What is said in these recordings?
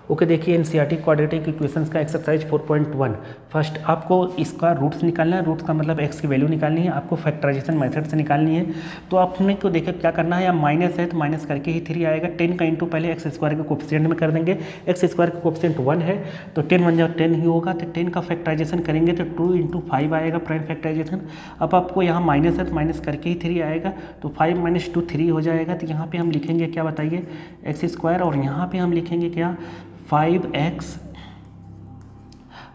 Okay देखिए NCERT quadratic equations का exercise 4.1 first आपको इसका रूट्स निकालना है। रूट्स का मतलब एक्स की वैल्यू निकालनी है, आपको फैक्टराइजेशन मेथड से निकालनी है। तो आपने को देखिए क्या करना है, या माइनस है तो माइनस करके ही 3 आएगा। 10 का इंटू पहले एक्स स्क्वायर के कोफिशिएंट में कर देंगे। एक्स स्क्वायर का कोफिशिएंट 1 है तो 10 बन जाए 10 ही होगा। तो 10 का फैक्टराइजेशन करेंगे तो 2 इंटू 5 आएगा प्राइम फैक्टराइजेशन। अब आपको यहाँ माइनस है तो माइनस करके ही 3 आएगा, तो 5 माइनस 2 3 हो जाएगा। तो यहाँ पे हम लिखेंगे क्या बताइए, एक्स स्क्वायर, और यहाँ पे हम लिखेंगे क्या 5x,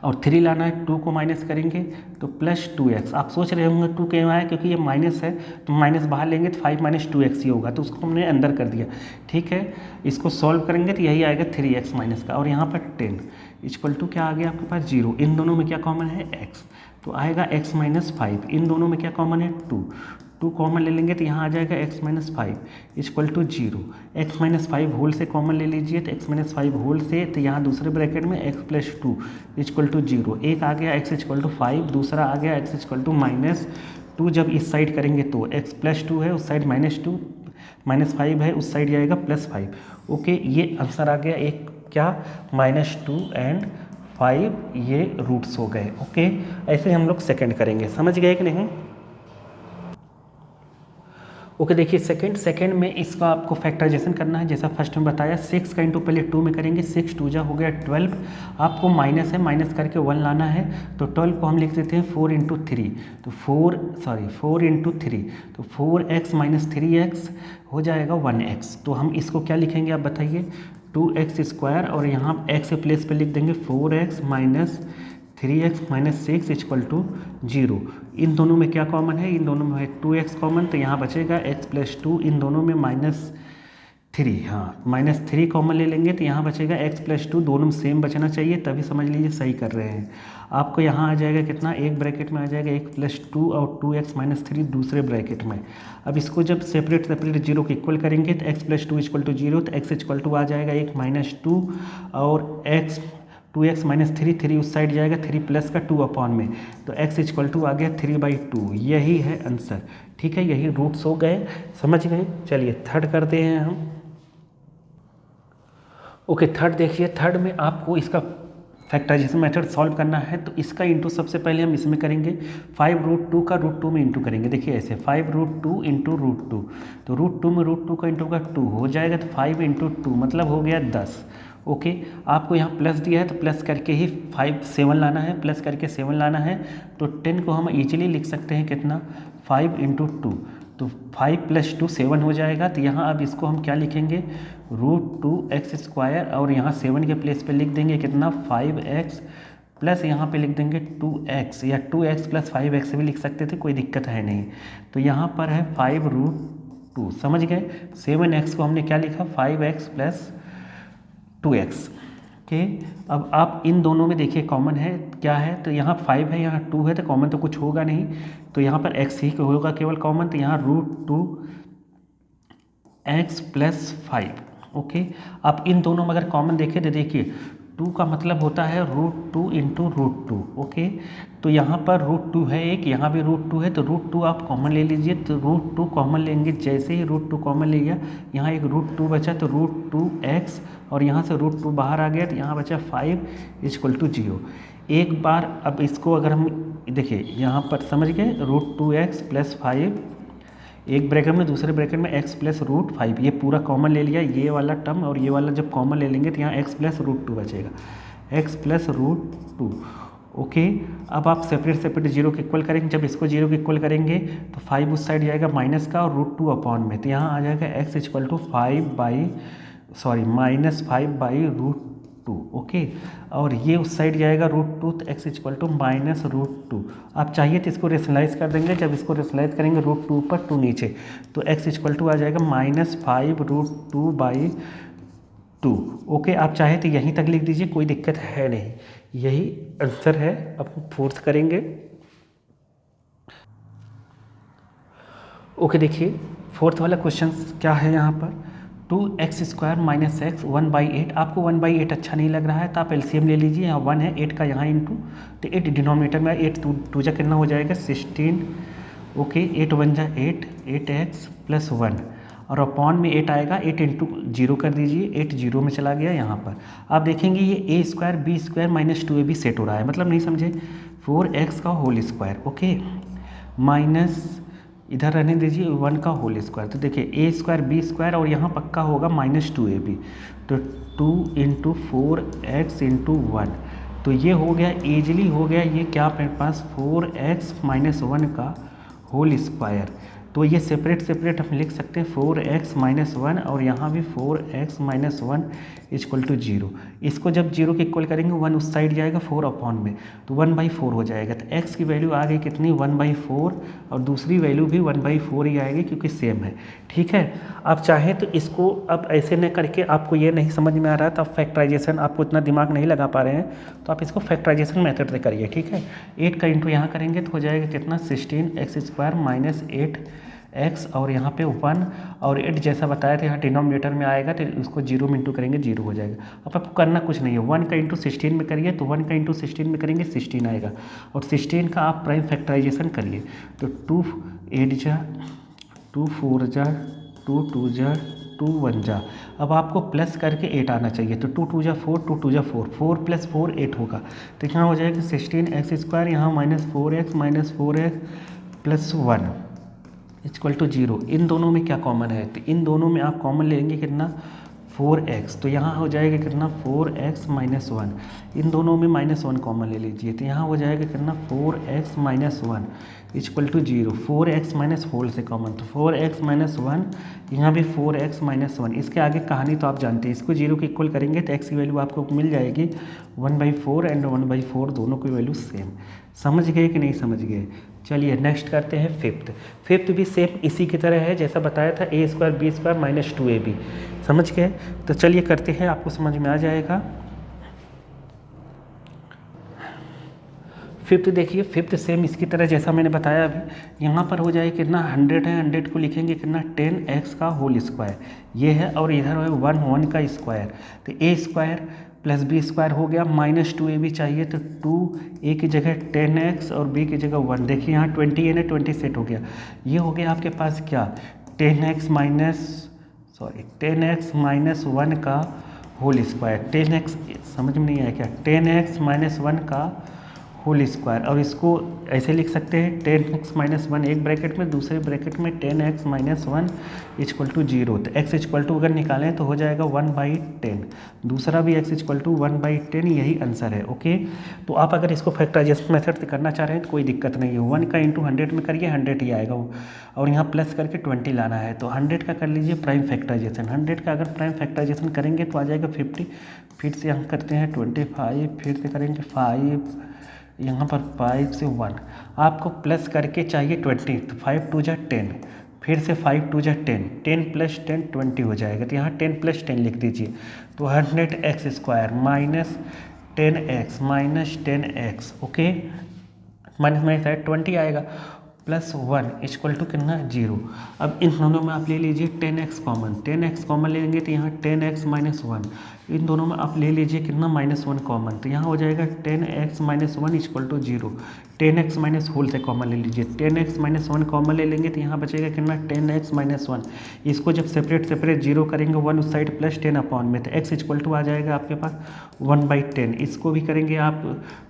और 3 लाना है, 2 को माइनस करेंगे तो प्लस 2x। आप सोच रहे होंगे 2 क्यों आया, क्योंकि ये माइनस है तो माइनस बाहर लेंगे तो 5 माइनस 2x ही होगा, तो उसको हमने अंदर कर दिया। ठीक है, इसको सॉल्व करेंगे तो यही आएगा 3x माइनस का, और यहाँ पर 10 इक्वल टू क्या आ गया आपके पास 0। इन दोनों में क्या कॉमन है x, तो आएगा x माइनस 5। इन दोनों में क्या कॉमन है 2 कॉमन ले लेंगे तो यहाँ आ जाएगा x minus 5 equal to 0। x minus 5 whole से कॉमन ले लीजिए तो x माइनस 5 होल से, तो यहाँ दूसरे ब्रैकेट में x प्लस 2 इक्वल टू 0। एक आ गया x इक्वल टू 5, दूसरा आ गया x इक्वल टू माइनस 2। जब इस साइड करेंगे तो x प्लस 2 है, उस साइड माइनस 2, माइनस 5 है, उस साइड जाएगा प्लस 5। ओके, ये आंसर आ गया एक क्या -2 एंड 5, ये रूट्स हो गए। ओके, ऐसे हम लोग सेकेंड करेंगे, समझ गए कि नहीं। ओके देखिए सेकेंड में इसका आपको फैक्टराइजेशन करना है, जैसा फर्स्ट में बताया। 6 का इंटू पहले 2 में करेंगे, 6 2 जा हो गया 12। आपको माइनस है, माइनस करके 1 लाना है, तो 12 को हम लिख देते हैं 4 इंटू 3, तो 4 इंटू 3, तो 4x माइनस 3x हो जाएगा 1x। तो हम इसको क्या लिखेंगे आप बताइए, 2x स्क्वायर, और यहाँ x के प्लेस पे लिख देंगे 4x minus 3x minus 6 equal to 0। इन दोनों में क्या कॉमन है, इन दोनों में है 2x कॉमन, तो यहाँ बचेगा x प्लस 2। इन दोनों में -3, हाँ -3 कॉमन ले लेंगे तो यहाँ बचेगा x प्लस 2। दोनों में सेम बचना चाहिए, तभी समझ लीजिए सही कर रहे हैं। आपको यहाँ आ जाएगा कितना, एक ब्रैकेट में आ जाएगा x प्लस 2 और 2x माइनस 3 दूसरे ब्रैकेट में। अब इसको जब सेपरेट 0 के इक्वल करेंगे तो x प्लस 2 इक्वल टू 0, तो x इक्वल टू आ जाएगा एक -2 और x 2x माइनस 3 उस साइड जाएगा, 3 प्लस का 2 अपॉन में, तो x इक्वल टू आ गया 3/2। यही है आंसर। ठीक है, यही रूट्स हो गए, समझ गए। चलिए थर्ड करते हैं हम। ओके थर्ड देखिए, थर्ड में आपको इसका फैक्टराइजेशन मेथड सॉल्व करना है। तो इसका इंटू सबसे पहले हम इसमें करेंगे, 5√2 का √2 में इंटू करेंगे। देखिए ऐसे 5√2 इंटू √2, तो √2 में √2 का इंटू का 2 हो जाएगा, तो 5 इंटू 2 मतलब हो गया 10। ओके, आपको यहाँ प्लस दिया है तो प्लस करके ही 7 लाना है, प्लस करके 7 लाना है, तो 10 को हम इजीली लिख सकते हैं कितना, 5 इंटू 2, तो 5 प्लस 2 7 हो जाएगा। तो यहाँ अब इसको हम क्या लिखेंगे, √2x स्क्वायर, और यहाँ 7 के प्लेस पे लिख देंगे कितना 5x, प्लस यहाँ पे लिख देंगे 2x, या 2x प्लस 5x भी लिख सकते थे, कोई दिक्कत है नहीं। तो यहाँ पर है 5√2, समझ गए। 7x को हमने क्या लिखा 5x प्लस 2x। ओके, अब आप इन दोनों में देखिए कॉमन है क्या है, तो यहाँ 5 है, यहाँ 2 है, तो कॉमन तो कुछ होगा नहीं, तो यहाँ पर x ही होगा केवल कॉमन, तो यहाँ √2x प्लस 5। ओके, आप इन दोनों में अगर कॉमन देखें तो देखिए 2 का मतलब होता है √2 इंटू √2। ओके, तो यहाँ पर √2 है एक, यहाँ भी √2 है, तो √2 आप कॉमन ले लीजिए, तो √2 कॉमन लेंगे, जैसे ही √2 कॉमन ले लिया, यहाँ एक √2 बचा, तो √2x, और यहाँ से √2 बाहर आ गया, तो यहाँ बचा 5 इक्वल टू 0। एक बार अब इसको अगर हम देखिए यहाँ पर समझ गए, √2x प्लस 5 एक ब्रैकेट में, दूसरे ब्रैकेट में x प्लस √5, ये पूरा कॉमन ले लिया, ये वाला टर्म और ये वाला जब कॉमन ले लेंगे तो यहाँ x प्लस √2 बचेगा, x प्लस √2। ओके, अब आप सेपरेट 0 के इक्वल करेंगे। जब इसको 0 के इक्वल करेंगे तो 5 उस साइड जाएगा माइनस का, और √2 अपॉन में, तो यहाँ आ जाएगा x इक्वल टू -5/√2। ओके, और ये उस साइड जाएगा √2, तो x इक्वल टू -√2। आप चाहिए तो इसको रेशनलाइज कर देंगे, जब इसको रेशनलाइज करेंगे √2 ऊपर 2 नीचे, तो x इक्वल टू आ जाएगा -5√2/2। ओके, आप चाहे तो यहीं तक लिख दीजिए, कोई दिक्कत है नहीं, यही आंसर है। अब फोर्थ करेंगे। ओके देखिए फोर्थ वाला क्वेश्चन क्या है, यहाँ पर 2x स्क्वायर माइनस x 1/8। आपको 1/8 अच्छा नहीं लग रहा है तो आप एलसीएम ले लीजिए, यहाँ 1 है, 8 का यहाँ इंटू, तो 8 डिनोमिनेटर में, 8 2 जा कितना हो जाएगा 16। ओके, 8 1 जा 8, 8x प्लस 1। और अपॉन में 8 आएगा, 8 इंटू 0 कर दीजिए, 8 0 में चला गया। यहाँ पर आप देखेंगे ये a square b square minus 2ab set हो रहा है, मतलब नहीं समझे, 4x का होल स्क्वायर, ओके, माइनस इधर रहने दीजिए 1 का होल स्क्वायर। तो देखिए ए स्क्वायर बी स्क्वायर और यहाँ पक्का होगा माइनस 2ab, तो 2 इंटू 4x इंटू 1, तो ये हो गया, ईजिली हो गया ये क्या अपने पास 4x माइनस 1 का होल स्क्वायर। तो ये सेपरेट सेपरेट हम लिख सकते हैं 4x माइनस 1 और यहाँ भी 4x माइनस 1 इक्वल टू 0। इसको जब 0 के इक्वल करेंगे 1 उस साइड जाएगा 4 अपॉन में, तो 1/4 हो जाएगा। तो x की वैल्यू आ गई कितनी 1/4 और दूसरी वैल्यू भी 1/4 ही आएगी क्योंकि सेम है। ठीक है, आप चाहें तो इसको अब ऐसे न करके, आपको ये नहीं समझ में आ रहा तो आप फैक्टराइजेशन, आपको इतना दिमाग नहीं लगा पा रहे हैं तो आप इसको फैक्टराइजेशन मेथड से करिए। ठीक है, 8 का इंटू यहाँ करेंगे तो हो जाएगा कितना 16x² माइनस 8x और यहाँ पे 1 और 8 जैसा बताया था यहाँ डिनोमिनेटर में आएगा तो उसको 0 में इंटू करेंगे 0 हो जाएगा। अब आपको करना कुछ नहीं है, 1 का इंटू 16 में करिए तो 1 का इंटू 16 में करेंगे 16 आएगा और 16 का आप प्राइम फैक्टराइजेशन करिए तो 2 8 जा 2 4 जा 2 2 जा 2 1 जा। अब आपको प्लस करके 8 आना चाहिए तो 2 2 जा 4 2 2 जा 4 4 प्लस 4 8 होगा। तो यहाँ हो जाएगा 16x², यहाँ minus 4x plus 1 equal to 0। इन दोनों में क्या कॉमन है, तो इन दोनों में आप कॉमन लेंगे कितना 4x, तो यहाँ हो जाएगा कितना 4x माइनस 1। इन दोनों में -1 कॉमन ले लीजिए तो यहाँ हो जाएगा कितना 4x minus 1 equal to 0। 4x minus whole से कॉमन तो 4x माइनस 1, यहाँ भी 4x माइनस 1। इसके आगे कहानी तो आप जानते हैं, इसको 0 के इक्वल करेंगे तो x की वैल्यू आपको मिल जाएगी 1/4 एंड 1/4 दोनों की वैल्यू सेम। समझ गए कि नहीं समझ गए? चलिए नेक्स्ट करते हैं फिफ्थ भी सेम इसी की तरह है जैसा बताया था, a² b² माइनस 2ab। समझ गए? तो चलिए करते हैं, आपको समझ में आ जाएगा। फिफ्थ देखिए, फिफ्थ सेम इसकी तरह जैसा मैंने बताया अभी, यहाँ पर हो जाए कितना 100 है, 100 को लिखेंगे कितना 10x का होल स्क्वायर ये है और इधर है 1 का स्क्वायर, तो a² प्लस b² हो गया, माइनस 2ab चाहिए तो 2a की जगह 10x और b की जगह 1। देखिए यहाँ 20 है ना, 20 सेट हो गया। ये हो गया आपके पास क्या 10x माइनस 1 का होल स्क्वायर। 10x समझ में नहीं आया क्या, 10x माइनस 1 का होल स्क्वायर, और इसको ऐसे लिख सकते हैं 10x माइनस 1 एक ब्रैकेट में, दूसरे ब्रैकेट में 10x माइनस 1 इक्वल टू 0। तो x इक्वल टू अगर निकालें तो हो जाएगा 1/10, दूसरा भी x इक्वल टू 1/10, यही आंसर है। ओके, तो आप अगर इसको फैक्टराइजेशन मेथड से करना चाह रहे हैं तो कोई दिक्कत नहीं है। 1 का इंटू 100 में करिए 100 ही आएगा वो, और यहाँ प्लस करके 20 लाना है तो 100 का कर लीजिए प्राइम फैक्टराइजेशन। 100 का अगर प्राइम फैक्टराइजेशन करेंगे तो आ जाएगा 50, फिर से हम करते हैं 25, फिर से करेंगे 5, यहाँ पर 5 से 1, आपको प्लस करके चाहिए 20, तो 5 2 जा 10, फिर से 5 2 जा 10, 10 प्लस 10 20 हो जाएगा। तो यहाँ 10 प्लस 10 लिख दीजिए तो 100x² minus 10x minus 10x, okay, minus side 20 आएगा प्लस 1 इक्वल टू कितना 0। अब इन दोनों में आप ले लीजिए 10x कॉमन, 10x कॉमन लेंगे तो यहाँ 10x माइनस 1, इन दोनों में आप ले लीजिए कितना -1 कॉमन, तो यहाँ हो जाएगा 10x minus 1 equal to 0। 10x minus whole से कॉमन ले लीजिए, 10x माइनस 1 कॉमन ले लेंगे तो यहाँ बचेगा कितना 10x माइनस 1। इसको जब सेपरेट 0 करेंगे 1 उस साइड प्लस 10 अपॉन में, तो x इक्वल टू आ जाएगा आपके पास 1/10। इसको भी करेंगे आप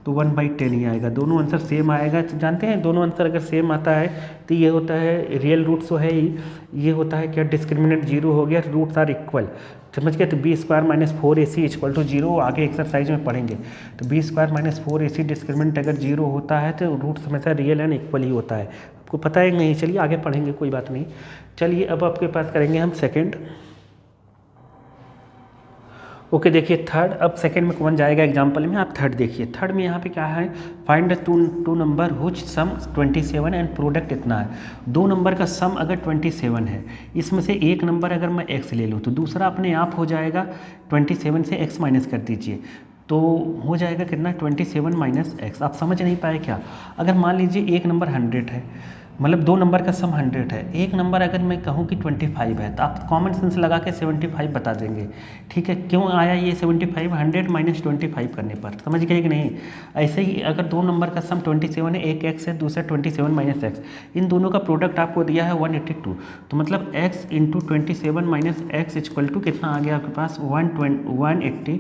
तो 1/10 ही आएगा, दोनों आंसर सेम आएगा। तो जानते हैं दोनों आंसर अगर सेम आता है तो ये होता है रियल रूट्स तो है ही, ये होता है क्या डिस्क्रिमिनेंट 0 हो गया, रूट्स आर इक्वल। समझ गए? तो b² minus 4ac equal to 0, आगे एक्सरसाइज में पढ़ेंगे। तो b² माइनस 4ac डिस्क्रिमिनेंट अगर 0 होता है तो रूट्स हमेशा रियल एंड इक्वल ही होता है। आपको पता है नहीं? चलिए आगे पढ़ेंगे, कोई बात नहीं। चलिए अब आपके पास करेंगे हम सेकंड। ओके, देखिए थर्ड, अब सेकंड में कौन जाएगा एग्जाम्पल में, आप थर्ड देखिए। थर्ड में यहाँ पे क्या है, find the two number whose sum 27 and product इतना है। दो नंबर का सम अगर 27 है, इसमें से एक नंबर अगर मैं x ले लूँ तो दूसरा अपने आप हो जाएगा 27 से x माइनस कर दीजिए तो हो जाएगा कितना 27 माइनस x। आप समझ नहीं पाए क्या? अगर मान लीजिए एक नंबर 100 है मतलब दो नंबर का सम 100 है, एक नंबर अगर मैं कहूँ कि 25 है तो आप कॉमन सेंस लगा के 75 बता देंगे। ठीक है, क्यों आया ये 75? 100 माइनस 25 करने पर, समझ गए कि नहीं। ऐसे ही अगर दो नंबर का सम 27 है, एक एक्स है दूसरा 27 माइनस एक्स, इन दोनों का प्रोडक्ट आपको दिया है 182, तो मतलब x into 27 minus x equal to कितना आ गया आपके पास 182।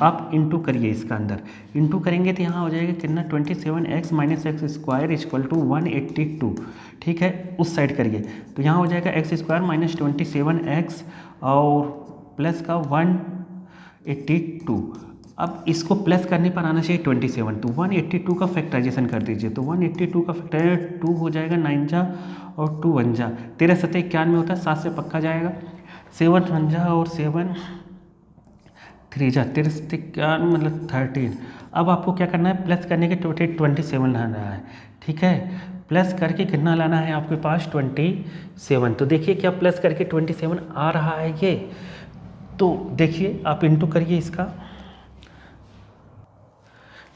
आप इंटू करिए, इसका अंदर इंटू करेंगे तो यहाँ हो जाएगा कितना 27x minus x square equal to 182। ठीक है, उस साइड करिए तो यहाँ हो जाएगा एक्स स्क्वायर माइनस 27x और प्लस का 182। अब इसको प्लस करने पर आना चाहिए 27, तो 182 का फैक्टराइजेशन कर दीजिए, तो 182 का फैक्टराइजेशन 2 हो जाएगा 9 जा और 2 1 जा, 13 7 91 होता है, 7 से पक्का जाएगा, 7 1 जा और 7 3 जा, 13 91 मतलब 13। अब आपको क्या करना है, प्लस करने के 27 लाना है। ठीक है, प्लस करके कितना लाना है आपके पास 27, तो देखिए क्या प्लस करके 27 आ रहा है ये, तो देखिए आप इंटू करिए इसका,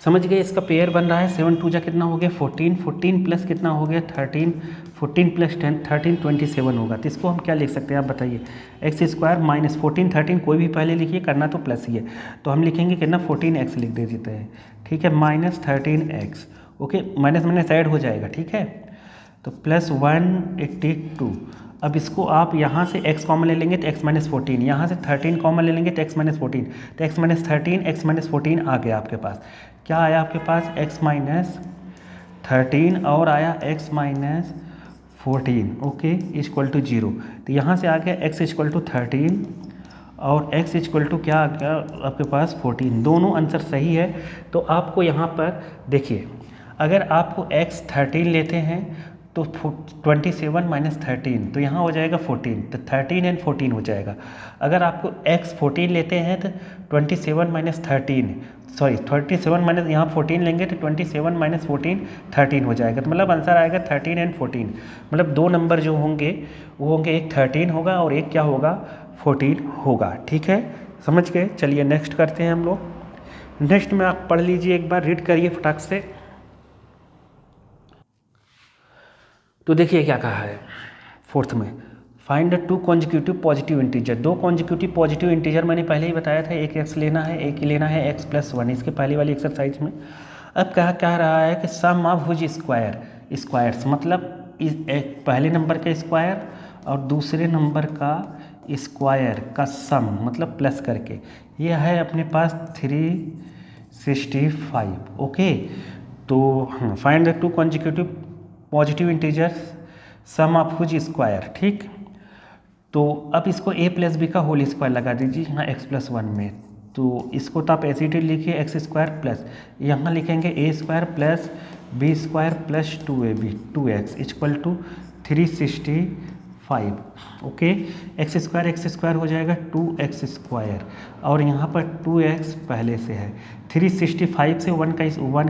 समझ गए, इसका पेयर बन रहा है 7 2 जा कितना हो गया 14, 14 प्लस कितना हो गया 13, 14 प्लस 10 13 27 होगा। तो इसको हम क्या लिख सकते हैं आप बताइए, एक्स स्क्वायर माइनस 14 13 कोई भी पहले लिखिए, करना तो प्लस ही है, तो हम लिखेंगे कितना 14x लिख देते हैं। ठीक है, minus 13x, okay, minus minus add हो जाएगा। ठीक है, तो प्लस 182। अब इसको आप यहाँ से x कॉमन ले लेंगे तो x माइनस 14, यहाँ से 13 कॉमन ले लेंगे तो x माइनस 14, तो x माइनस 13 x माइनस 14 आ गया आपके पास। क्या आया आपके पास x माइनस 13 और आया x minus 14, okay, equal to 0। तो यहाँ से आ गया x इक्वल टू 13 और x इक्वल टू क्या आ गया आपके पास 14, दोनों आंसर सही है। तो आपको यहाँ पर देखिए, अगर आपको x 13 लेते हैं तो 27 माइनस 13, तो यहाँ हो जाएगा 14, तो 13 एंड 14 हो जाएगा। अगर आपको x 14 लेते हैं तो 27 माइनस 13, सॉरी 37 माइनस यहाँ 14 लेंगे तो 27 माइनस 14 13 हो जाएगा, तो मतलब आंसर आएगा 13 एंड 14। मतलब दो नंबर जो होंगे वो होंगे, एक 13 होगा और एक क्या होगा 14 होगा। ठीक है, समझ गए। चलिए नेक्स्ट करते हैं हम लोग। नेक्स्ट में आप पढ़ लीजिए, एक बार रीड करिए फटाक से। तो देखिए क्या कहा है फोर्थ में, find the 2 consecutive positive integer. दो कॉन्जिक्यूटिव पॉजिटिव इंटीजर मैंने पहले ही बताया था, एक x लेना है, एक लेना है x प्लस 1, इसके पहले वाली एक्सरसाइज में। अब कह रहा है कि सम ऑफ हुज स्क्वायर्स, मतलब एक पहले नंबर का स्क्वायर और दूसरे नंबर का स्क्वायर का सम, मतलब प्लस करके, यह है अपने पास 365। ओके, तो find the 2 consecutive positive integers sum of whose square. ठीक, तो अब इसको a प्लस बी का होल स्क्वायर लगा दीजिए यहाँ x प्लस 1 में, तो इसको तो आप ऐसे ही लिखिए एक्स स्क्वायर प्लस, यहाँ लिखेंगे a square plus b square plus 2ab 2x equal to 365। Okay, x square हो जाएगा 2x स्क्वायर और यहाँ पर 2x पहले से है, 365 से 1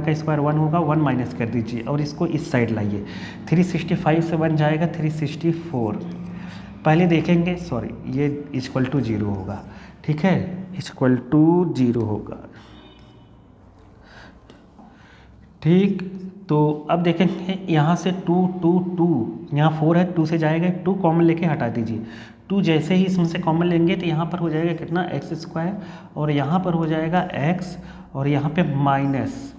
का स्क्वायर 1 होगा, 1 माइनस कर दीजिए और इसको इस साइड लाइए, 365 से 1 जाएगा 364, पहले देखेंगे, सॉरी ये इक्वल टू 0 होगा। ठीक है, इक्वल टू 0 होगा। ठीक, तो अब देखेंगे यहाँ से 2 2 2, यहाँ 4 है, 2 से जाएगा, 2 कॉमन लेके हटा दीजिए, 2 जैसे ही इसमें से कॉमन लेंगे तो यहाँ पर हो जाएगा कितना एक्स स्क्वायर और यहाँ पर हो जाएगा x और यहाँ पे माइनस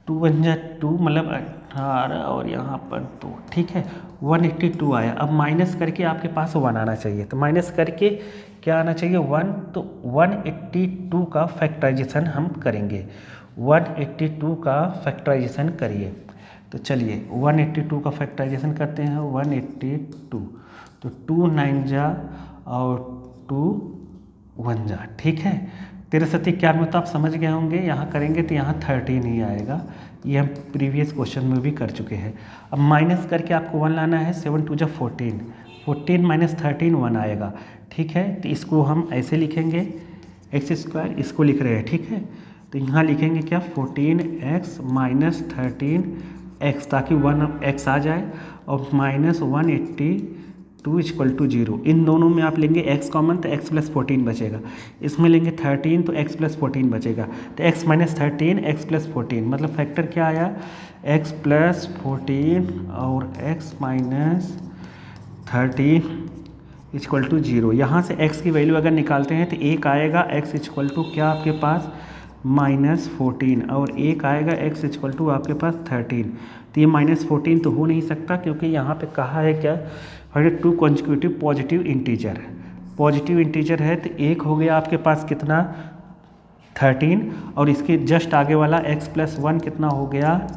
2 1 जा 2 मतलब 18 और यहाँ पर 2। ठीक है, 182 आया। अब माइनस करके आपके पास 1 आना चाहिए, तो माइनस करके क्या आना चाहिए 1, तो 182 का फैक्टराइजेशन हम करेंगे, 182 का फैक्टराइजेशन करिए। तो चलिए 182 का फैक्टराइजेशन करते हैं, 182, तो 2 9 जा और 2 1 जा। ठीक है, 13 7 91 तो आप समझ गए होंगे, यहाँ करेंगे तो यहाँ 13 ही आएगा, ये हम प्रीवियस क्वेश्चन में भी कर चुके हैं। अब माइनस करके आपको 1 लाना है, 7 2 जा 14, 14 माइनस 13 1 आएगा। ठीक है, तो इसको हम ऐसे लिखेंगे एक्स स्क्वायर, इसको लिख रहे हैं। ठीक है, तो यहाँ लिखेंगे क्या 14x माइनस 13x, ताकि 1x आ जाए और माइनस 182 2 इक्वल टू 0। इन दोनों में आप लेंगे x कॉमन तो x प्लस 14 बचेगा, इसमें लेंगे 13 तो x प्लस 14 बचेगा, तो x माइनस 13 x प्लस 14 मतलब फैक्टर क्या आया x प्लस 14 और x माइनस 13 इक्वल टू 0। यहाँ से x की वैल्यू अगर निकालते हैं तो एक आएगा x इक्वल टू क्या आपके पास -14 और एक आएगा x इक्वल टू आपके पास 13। तो ये -14 तो हो नहीं सकता क्योंकि यहाँ पे कहा है क्या 2 कॉन्जिक्यूटिव पॉजिटिव इंटीजर है, पॉजिटिव इंटीजर है तो एक हो गया आपके पास कितना 13 और इसके जस्ट आगे वाला x प्लस 1 कितना हो गया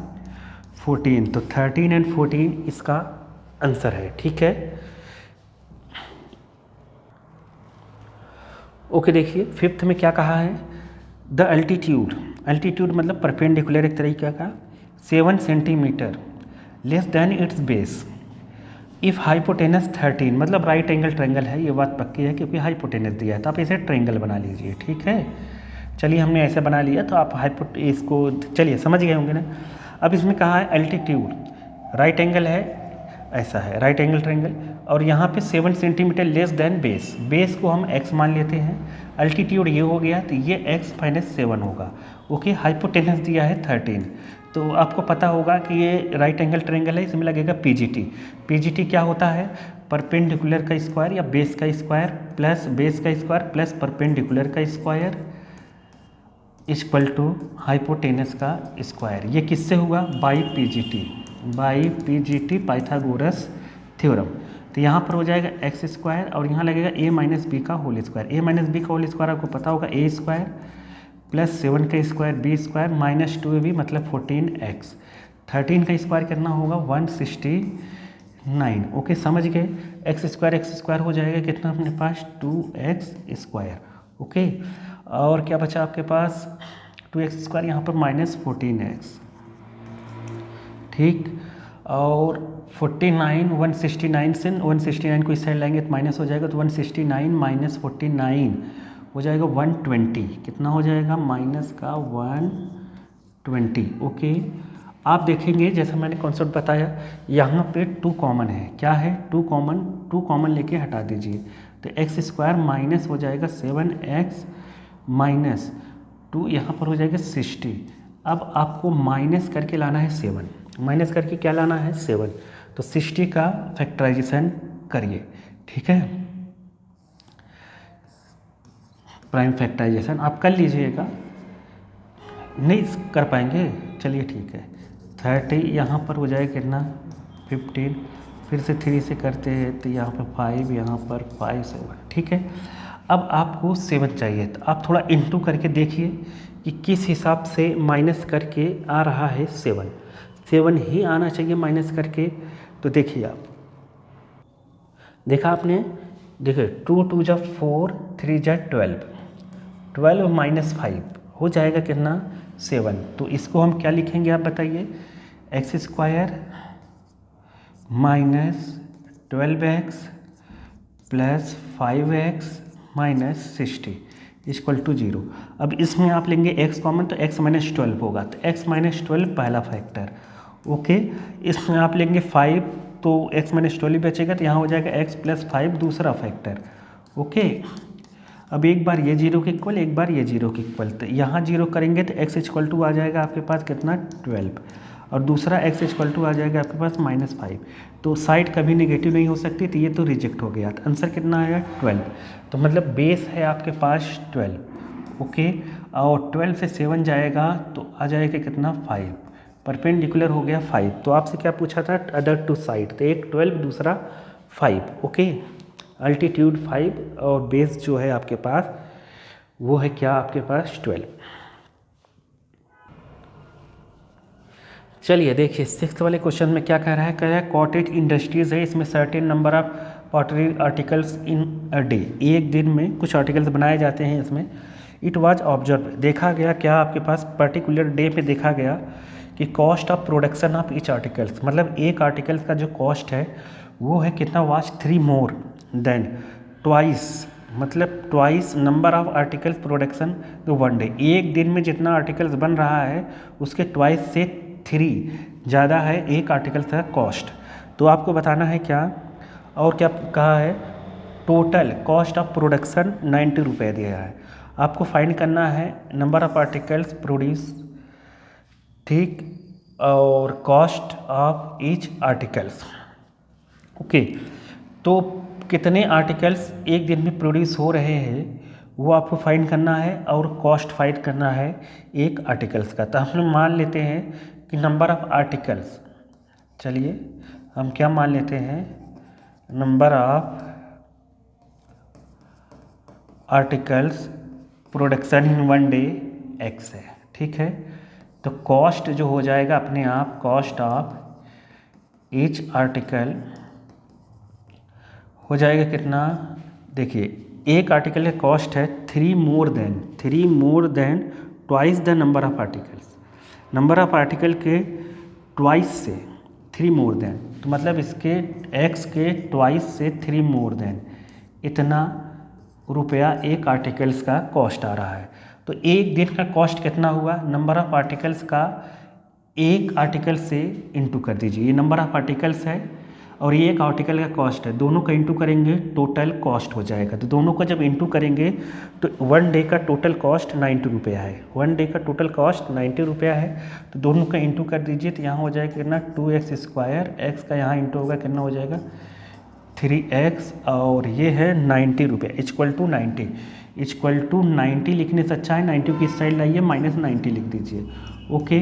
14। तो 13 एंड 14 इसका आंसर है। ठीक है, ओके देखिए फिफ्थ में क्या कहा है द अल्टीट्यूड मतलब परपेंडिकुलर एक तरीके का 7 centimetre less than it's base if hypotenuse 13 मतलब राइट एंगल ट्रायंगल है, ये बात पक्की है क्योंकि हाइपोटेनस दिया है तो आप इसे ट्रायंगल बना लीजिए। ठीक है, चलिए हमने ऐसे बना लिया तो आप इसको चलिए समझ गए होंगे ना। अब इसमें कहा है अल्टीट्यूड राइट एंगल है, ऐसा है राइट एंगल ट्रायंगल और यहाँ पे 7 centimetre less than base, base को हम x मान लेते हैं, अल्टीट्यूड ये हो गया तो ये x माइनस 7 होगा। ओके, हाइपोटेनस दिया है 13 तो आपको पता होगा कि ये राइट एंगल ट्रायंगल है, इसमें लगेगा पीजीटी क्या होता है परपेंडिकुलर का स्क्वायर या बेस का स्क्वायर प्लस बेस का स्क्वायर प्लस परपेंडिकुलर का स्क्वायर इक्वल टू हाइपोटेनस का स्क्वायर। ये किससे हुआ बाई पीजीटी पाइथागोरस थ्योरम। तो यहाँ पर हो जाएगा एक्स स्क्वायर और यहाँ लगेगा a माइनस बी का whole square, a minus b का होल स्क्वायर आपको पता होगा a स्क्वायर प्लस 7 का square b square minus 2ab मतलब 14x, 13 का स्क्वायर कितना होगा 169। ओके समझ गए, एक्स स्क्वायर हो जाएगा कितना अपने पास 2x स्क्वायर। ओके, और क्या बचा आपके पास 2x स्क्वायर यहाँ पर माइनस 14x। ठीक, और 49 169 से 169 को इस साइड लाएंगे तो माइनस हो जाएगा तो 169 माइनस 49 हो जाएगा 120, कितना हो जाएगा माइनस का 120। ओके, आप देखेंगे जैसा मैंने कॉन्सेप्ट बताया यहाँ पे 2 कॉमन है, क्या है 2 कॉमन लेके हटा दीजिए तो एक्स स्क्वायर माइनस हो जाएगा 7x माइनस 2 यहाँ पर हो जाएगा 60। अब आपको माइनस करके लाना है 7, माइनस करके क्या लाना है 7, तो 60 का फैक्टराइजेशन करिए। ठीक है, प्राइम फैक्टराइजेशन आप कर लीजिएगा, नहीं कर पाएंगे चलिए ठीक है 30 यहाँ पर हो जाएगा कितना 15, फिर से 3 से करते हैं तो यहाँ पर 5 यहाँ पर 5 7। ठीक है, अब आपको 7 चाहिए तो आप थोड़ा इंटू करके देखिए कि किस हिसाब से माइनस करके आ रहा है 7 ही आना चाहिए माइनस करके। तो देखिए आप देखा आपने, देखिए 2 2 जा 4 3 जा 12 माइनस 5 हो जाएगा कितना 7। तो इसको हम क्या लिखेंगे आप बताइए, x square minus 12x plus 5x minus 60 equal to 0। अब इसमें आप लेंगे x कॉमन तो x माइनस 12 होगा तो x माइनस 12 पहला फैक्टर। ओके, इसमें आप लेंगे 5 तो x माइनस 12 बचेगा तो यहाँ हो जाएगा x प्लस 5 दूसरा फैक्टर। ओके, अब एक बार ये 0 के इक्वल एक बार ये 0 के इक्वल तो यहाँ 0 करेंगे तो x इक्वल टू आ जाएगा आपके पास कितना 12 और दूसरा x इक्वल टू आ जाएगा आपके पास -5। तो साइड कभी नेगेटिव नहीं हो सकती तो ये तो रिजेक्ट हो गया। तो आंसर कितना आया 12, तो मतलब बेस है आपके पास 12। ओके, और 12 से 7 जाएगा तो आ जाएगा कितना 5, परपेंडिकुलर हो गया 5। तो आपसे क्या पूछा था अदर टू साइड, तो एक 12 दूसरा 5। ओके, अल्टीट्यूड 5 और बेस जो है आपके पास वो है क्या आपके पास 12। चलिए देखिए 6th वाले क्वेश्चन में क्या कह रहा है कॉटेज इंडस्ट्रीज़ है, इसमें certain number of pottery articles in a day, एक दिन में कुछ आर्टिकल्स बनाए जाते हैं। इसमें इट वाज ऑब्जर्व देखा गया क्या आपके पास पर्टिकुलर डे पे देखा गया कि cost of production of each articles, मतलब एक आर्टिकल्स का जो कॉस्ट है वो है कितना वाज 3 मोर देन ट्वाइस, मतलब twice number of articles production तो 1 डे, एक दिन में जितना आर्टिकल्स बन रहा है उसके ट्वाइस से 3 ज़्यादा है एक आर्टिकल का कॉस्ट। तो आपको बताना है क्या और क्या कहा है, टोटल कॉस्ट ऑफ प्रोडक्शन 90 रुपये दिया है। आपको फाइंड करना है नंबर ऑफ आर्टिकल्स प्रोड्यूस, ठीक, और cost of each articles. Okay, तो कितने आर्टिकल्स एक दिन में प्रोड्यूस हो रहे हैं वो आपको फाइंड करना है, और कॉस्ट फाइंड करना है एक आर्टिकल्स का। तो हम लोग मान लेते हैं कि नंबर ऑफ आर्टिकल्स, चलिए हम क्या मान लेते हैं, number of articles production in one day x है, ठीक है। तो कॉस्ट जो हो जाएगा अपने आप, कॉस्ट ऑफ ईच आर्टिकल हो जाएगा कितना, देखिए एक आर्टिकल का कॉस्ट है 3 more than twice the number of articles, number of article के ट्वाइस से 3 मोर देन, तो मतलब इसके x के ट्वाइस से 3 मोर देन, इतना रुपया एक आर्टिकल्स का कॉस्ट आ रहा है। तो एक दिन का कॉस्ट कितना हुआ, नंबर ऑफ आर्टिकल्स का एक आर्टिकल से इंटू कर दीजिए, ये नंबर ऑफ आर्टिकल्स है और ये एक आर्टिकल का कॉस्ट है, दोनों का इंटू करेंगे टोटल कॉस्ट हो जाएगा। तो दोनों का जब इंटू करेंगे तो 1 डे का टोटल कॉस्ट 90 रुपया है, 1 डे का टोटल कॉस्ट 90 रुपया है। तो दोनों का इंटू कर दीजिए, तो यहाँ हो जाएगा कितना 2x², x का यहाँ इंटू होगा कितना हो जाएगा 3x, और ये है 90 रुपये इक्वल टू 90 लिखने से अच्छा है 90 की साइड लाइए -90 लिख दीजिए। ओके,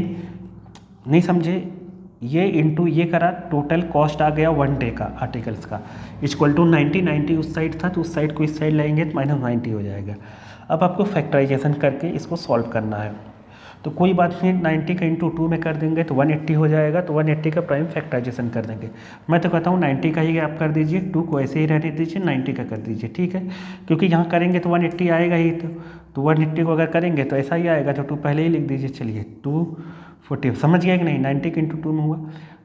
नहीं समझे, ये इंटू ये करा, टोटल कॉस्ट आ गया 1 डे का आर्टिकल्स का इक्वल टू 90 उस साइड था, तो उस साइड को इस साइड लाएंगे तो -90 हो जाएगा। अब आपको फैक्टराइजेशन करके इसको सॉल्व करना है, तो कोई बात नहीं, 90 का इंटू 2 में कर देंगे तो 180 हो जाएगा, तो 180 का प्राइम फैक्टराइजेशन कर देंगे। मैं तो कहता हूँ 90 का ही आप कर दीजिए, 2 को ऐसे ही रहने दीजिए, 90 का कर दीजिए, ठीक है, क्योंकि यहाँ करेंगे तो 180 आएगा ही, तो 180 को अगर करेंगे तो ऐसा ही आएगा, तो 2 पहले ही लिख दीजिए। चलिए 240, समझ गया कि नहीं, 90 के इंटू 2 में हुआ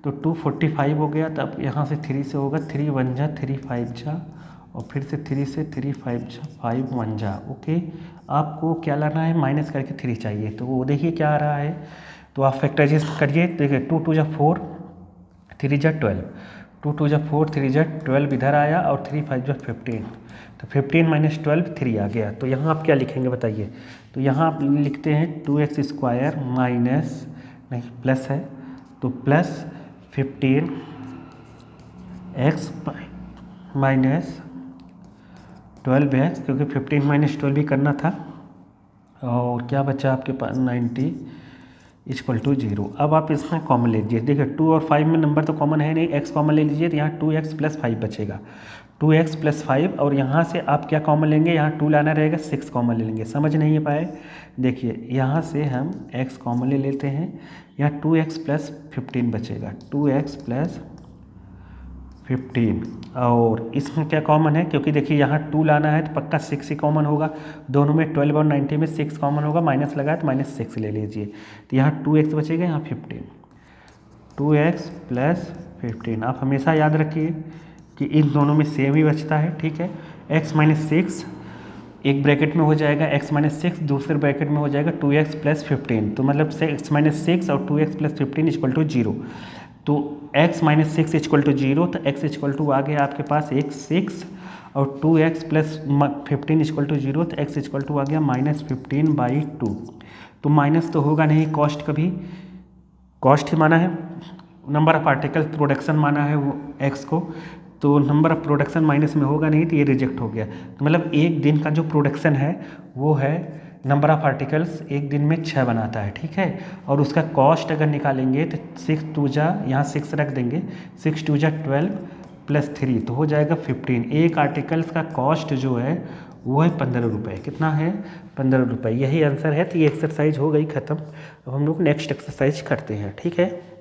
तो 245 हो गया। तब यहाँ से 3 से होगा, 3 1 जा 3 5 जा, और फिर से 3 से 3 5 जा 5 1 जा। ओके, आपको क्या लाना है, माइनस करके 3 चाहिए, तो वो देखिए क्या आ रहा है, तो आप फैक्टराइजेशन करिए, देखिए 2 2 जा 4, 3 जा 12, 2 2 जा 4, 3 जा 12 इधर आया, और 3 5 जा 15, तो 15 - 12 3 आ गया। तो यहाँ आप क्या लिखेंगे बताइए, तो यहाँ आप लिखते हैं 2x² माइनस, नहीं प्लस है, तो प्लस 15x माइनस 12x, क्योंकि 15 - 12 भी करना था, और क्या बचा आपके पास 90 इक्वल टू 0। अब आप इसमें कॉमन ले लीजिए, देखिए 2 और 5 में नंबर तो कॉमन है नहीं, x कॉमन ले लीजिए, तो यहाँ 2x + 5 बचेगा, 2x + 5, और यहाँ से आप क्या कॉमन लेंगे, यहाँ 2 लाना रहेगा, 6 कॉमन ले लेंगे। समझ नहीं पाए, देखिए यहाँ से हम x कॉमन ले लेते हैं, यहाँ 2x + 15 बचेगा, 2x + 15, और इसमें क्या कॉमन है, क्योंकि देखिए यहाँ 2 लाना है तो पक्का 6 ही कॉमन होगा, दोनों में 12 और 90 में 6 कॉमन होगा, माइनस लगा तो -6 ले लीजिए, तो यहाँ 2x बचेगा, यहाँ 15, 2x + 15। आप हमेशा याद रखिए कि इन दोनों में सेम ही बचता है, ठीक है। x - 6 एक ब्रैकेट में हो जाएगा, x - 6 दूसरे ब्रैकेट में हो जाएगा 2x + 15, तो मतलब x - 6 और 2x + 15 इक्वल टू 0, तो x - 6 इक्वल टू 0, तो x इक्वल टू आ गया आपके पास 6, और 2x + 15 इक्वल टू 0, तो x इक्वल टू आ गया -15/2। तो माइनस तो होगा नहीं, कॉस्ट कभी, कॉस्ट ही माना है, नंबर ऑफ आर्टिकल प्रोडक्शन माना है वो x को, तो नंबर ऑफ प्रोडक्शन माइनस में होगा नहीं, तो ये रिजेक्ट हो गया। तो मतलब एक दिन का जो प्रोडक्शन है वो है नंबर ऑफ आर्टिकल्स एक दिन में 6 बनाता है, ठीक है, और उसका कॉस्ट अगर निकालेंगे तो 6 2 जा, यहाँ 6 रख देंगे, 6 2 जा 12 + 3, तो हो जाएगा 15। एक आर्टिकल्स का कॉस्ट जो है वो है 15 रुपये, कितना है 15 रुपये, यही आंसर है। तो ये एक्सरसाइज हो गई ख़त्म। अब हम लोग नेक्स्ट एक्सरसाइज करते हैं, ठीक है।